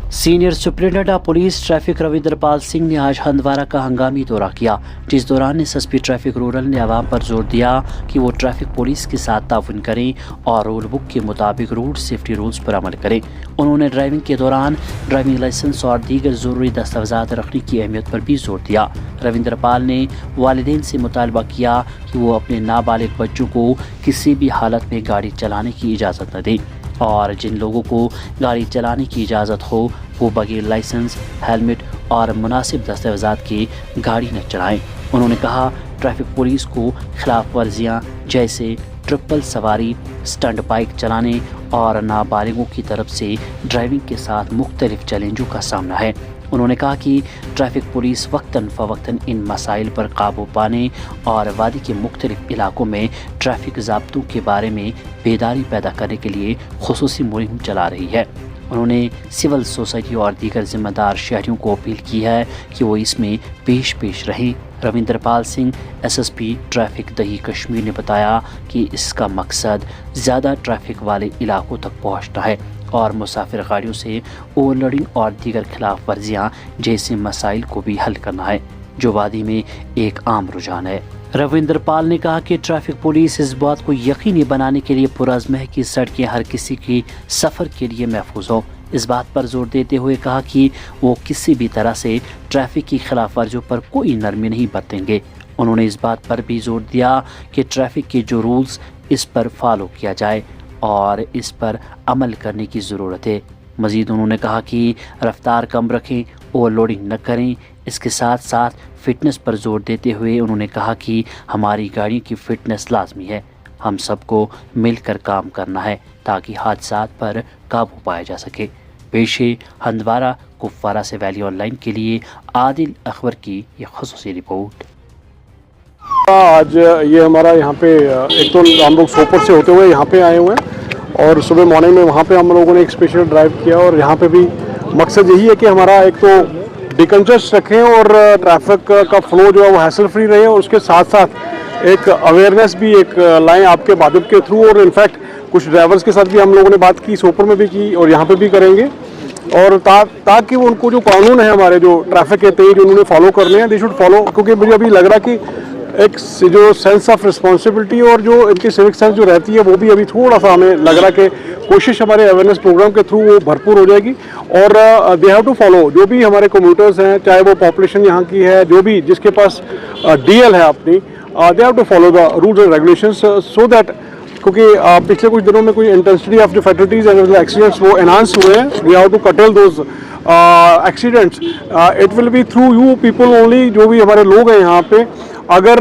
Senior superintendent of police traffic Ravindrapal Singh ने आज हंदवारा का हंगामी दौरा किया, जिस दौरान एसएसपी ट्रैफिक रूरल ने आवाम पर जोर दिया कि वो ट्रैफिक पुलिस के साथ ताउन करें और रूल बुक के मुताबिक रोड सेफ्टी रूल्स पर अमल करें। उन्होंने ड्राइविंग के दौरान ड्राइविंग लाइसेंस और दीगर ज़रूरी दस्तावेज़ात रखने की अहमियत पर भी जोर दिया। रविंद्रपाल ने वालिदैन से मुतालबा किया कि वो अपने नाबालिग बच्चों को किसी भी हालत में गाड़ी चलाने की इजाज़त न दें और जिन लोगों को गाड़ी चलाने की इजाज़त हो वो बगैर लाइसेंस, हेलमेट और मुनासिब दस्तावेज़ात की गाड़ी न चलाएं। उन्होंने कहा ट्रैफिक पुलिस को खिलाफ वर्जियाँ जैसे ट्रिपल सवारी, स्टंट बाइक चलाने और नाबालिगों की तरफ से ड्राइविंग के साथ मुख्तलिफ चैलेंजों का सामना है। उन्होंने कहा कि ट्रैफिक पुलिस वक्तन फ़वक्तन इन मसाइल पर काबू पाने और वादी के मुख्तलिफ इलाकों में ट्रैफिक ज़ाब्तों के बारे में बेदारी पैदा करने के लिए खुसूसी मुहिम चला रही है। उन्होंने सिविल सोसाइटी और दीगर जिम्मेदार शहरियों को अपील की है कि वो इसमें पेश रहें। रविंद्रपाल सिंह एसएसपी ट्रैफिक दही कश्मीर ने बताया कि इसका मकसद ज़्यादा ट्रैफिक वाले इलाकों तक पहुँचना है और मुसाफिर गाड़ियों से ओवरलोडिंग और दीगर खिलाफ वर्जियाँ जैसे मसाइल को भी हल करना है, जो वादी में एक आम रुझान है। रविंद्रपाल ने कहा कि ट्रैफिक पुलिस इस बात को यकीनी बनाने के लिए पुरज़्म है कि सड़कें हर किसी की सफ़र के लिए महफूज हो। इस बात पर जोर देते हुए कहा कि वो किसी भी तरह से ट्रैफिक की खिलाफ वर्जियों पर कोई नरमी नहीं बरतेंगे। उन्होंने इस बात पर भी जोर दिया कि ट्रैफिक के जो रूल्स इस पर फॉलो किया जाए और इस पर अमल करने की ज़रूरत है। मज़ीद उन्होंने कहा कि रफ्तार कम रखें, ओवरलोडिंग न करें। इसके साथ साथ फ़िटनेस पर जोर देते हुए उन्होंने कहा कि हमारी गाड़ियों की फ़िटनेस लाजमी है। हम सबको मिलकर काम करना है ताकि हादसात पर काबू पाया जा सके। पेश है हंदवारा कुपवारा से वैली ऑनलाइन के लिए आदिल अकबर की ये खुसूसी रिपोर्ट। आज ये हमारा यहाँ पे एक तो हम लोग सोपर से होते हुए यहाँ पे आए हुए हैं और सुबह मॉर्निंग में वहाँ पे हम लोगों ने एक स्पेशल ड्राइव किया और यहाँ पे भी मकसद यही है कि हमारा एक तो डिकंजस्ट रखें और ट्रैफिक का फ्लो जो है वो हैसल फ्री रहे और उसके साथ साथ एक अवेयरनेस भी एक लाएँ आपके माध्यम के थ्रू। और इनफैक्ट कुछ ड्राइवर्स के साथ भी हम लोगों ने बात की, सोपर में भी की और यहाँ पे भी करेंगे और ताकि उनको जो कानून है हमारे जो ट्रैफिक के तेज उन्होंने फॉलो करने हैं, दे शुड फॉलो। क्योंकि मुझे अभी लग रहा कि एक जो सेंस ऑफ रिस्पॉन्सिबिलिटी और जो इनकी सिविक सेंस जो रहती है वो भी अभी थोड़ा सा हमें लग रहा कि कोशिश हमारे अवेयरनेस प्रोग्राम के थ्रू वो भरपूर हो जाएगी। और दे हैव टू फॉलो, जो भी हमारे कम्यूटर्स हैं, चाहे वो पॉपुलेशन यहाँ की है, जो भी जिसके पास डीएल है अपनी, they have to follow the rules and regulations so that, क्योंकि पिछले कुछ दिनों में कोई इंटेंसिटी ऑफ जो फैटलिटीज एंड एक्सीडेंट्स वो एनहांस हुए हैं। We have to curtail those accidents. It will be through you people only, जो भी हमारे लोग हैं यहाँ पे। अगर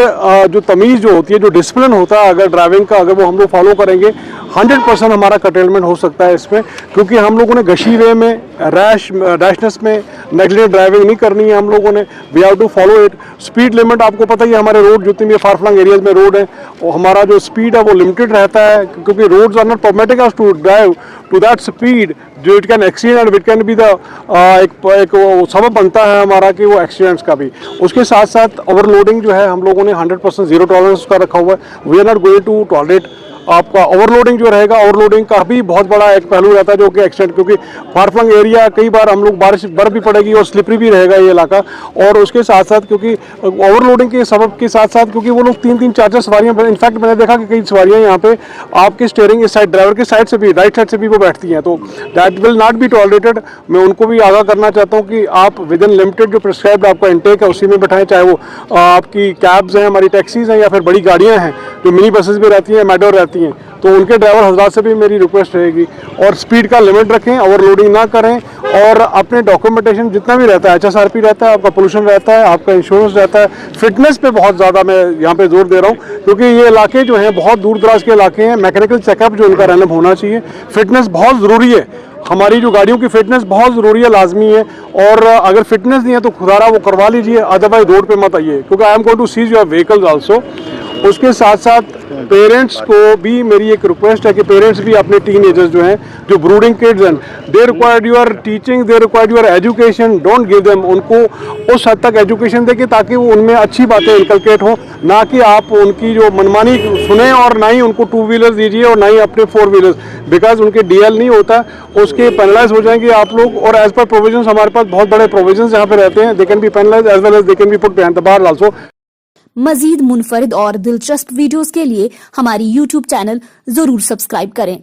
जो तमीज़ जो होती है, जो डिसिप्लिन होता है अगर ड्राइविंग का, अगर वो हम लोग फॉलो करेंगे 100% हमारा कटेलमेंट हो सकता है इसमें। क्योंकि हम लोगों ने गशी वे में, रैशनेस में नेगलिजेंट ड्राइविंग नहीं करनी है हम लोगों ने। We have to follow it. Speed limit आपको पता ही है, हमारे रोड जितनी भी फार फ्लंग एरियाज में रोड है और हमारा जो स्पीड है वो लिमिटेड रहता है, क्योंकि roads are not permitting us to drive to that speed जो it can exceed and it can be the एक सबब बनता है हमारा कि वो एक्सीडेंट्स का भी। उसके साथ साथ ओवरलोडिंग जो है हम लोगों ने 100% जीरो टॉलरेंस का रखा हुआ है। We are not going to tolerate आपका ओवरलोडिंग जो रहेगा। ओवरलोडिंग का भी बहुत बड़ा एक पहलू रहता है जो कि एक्सीडेंट, क्योंकि फार फ्लंग एरिया कई बार हम लोग बर्फ भी पड़ेगी और स्लिपरी भी रहेगा ये इलाका। और उसके साथ साथ क्योंकि ओवरलोडिंग के सबब के साथ साथ क्योंकि वो लोग 3-3 4-4 सवारियाँ, इनफैक्ट मैंने देखा कि कई सवारियाँ यहाँ पे आपके स्टीयरिंग इस साइड, ड्राइवर के साइड से भी, राइट साइड से भी वो बैठती हैं, तो that will not be tolerated. मैं उनको भी आगाह करना चाहता हूँ कि आप विद इन लिमिटेड जो प्रिस्क्राइब्ड आपका इंटेक है उसी में बैठाएं, चाहे वो आपकी कैब्स हैं, हमारी टैक्सीज हैं या फिर बड़ी गाड़ियाँ हैं जो मिनी बसेस भी रहती हैं, मेट्रो रहती हैं, तो उनके ड्राइवर हजरात से भी मेरी रिक्वेस्ट रहेगी। और स्पीड का लिमिट रखें, ओवरलोडिंग ना करें और अपने डॉक्यूमेंटेशन जितना भी रहता है, HSRP रहता है, आपका पोल्यूशन रहता है, आपका इंश्योरेंस रहता है, फिटनेस पे बहुत ज़्यादा मैं यहाँ पे जोर दे रहा हूँ। क्योंकि ये इलाके जो हैं बहुत दूर दराज के इलाके हैं, मैकेनिकल चेकअप जो उनका रैंडम होना चाहिए। फिटनेस बहुत ज़रूरी है, हमारी जो गाड़ियों की फिटनेस बहुत ज़रूरी है, लाजमी है। और अगर फिटनेस नहीं है तो खुदारा वो करवा लीजिए, अदरवाइज रोड पे मत आइए, क्योंकि I am going to seize your vehicles also. उसके साथ साथ पेरेंट्स को भी मेरी एक रिक्वेस्ट है कि पेरेंट्स भी अपने टीनेजर्स जो हैं, जो ब्रूडिंग किड्स हैं, they required your teaching, they required your education, don't give them, उनको उस हद तक एजुकेशन दें कि ताकि वो उनमें अच्छी बातें इनकलकेट हों, ना कि आप उनकी जो मनमानी सुने, और ना ही उनको 2 व्हीलर्स दीजिए और ना ही अपने 4 व्हीलर्स, बिकॉज उनके डीएल नहीं होता, उसके पेनलाइज हो जाएंगे आप लोग। और एज पर प्रोविजंस हमारे पास बहुत बड़े प्रोविजंस यहाँ पे रहते हैं, they can be penalise as well as they can be put behind the bar also. मजीद मुनफरिद और दिलचस्प वीडियोस के लिए हमारी YouTube चैनल जरूर सब्सक्राइब करें।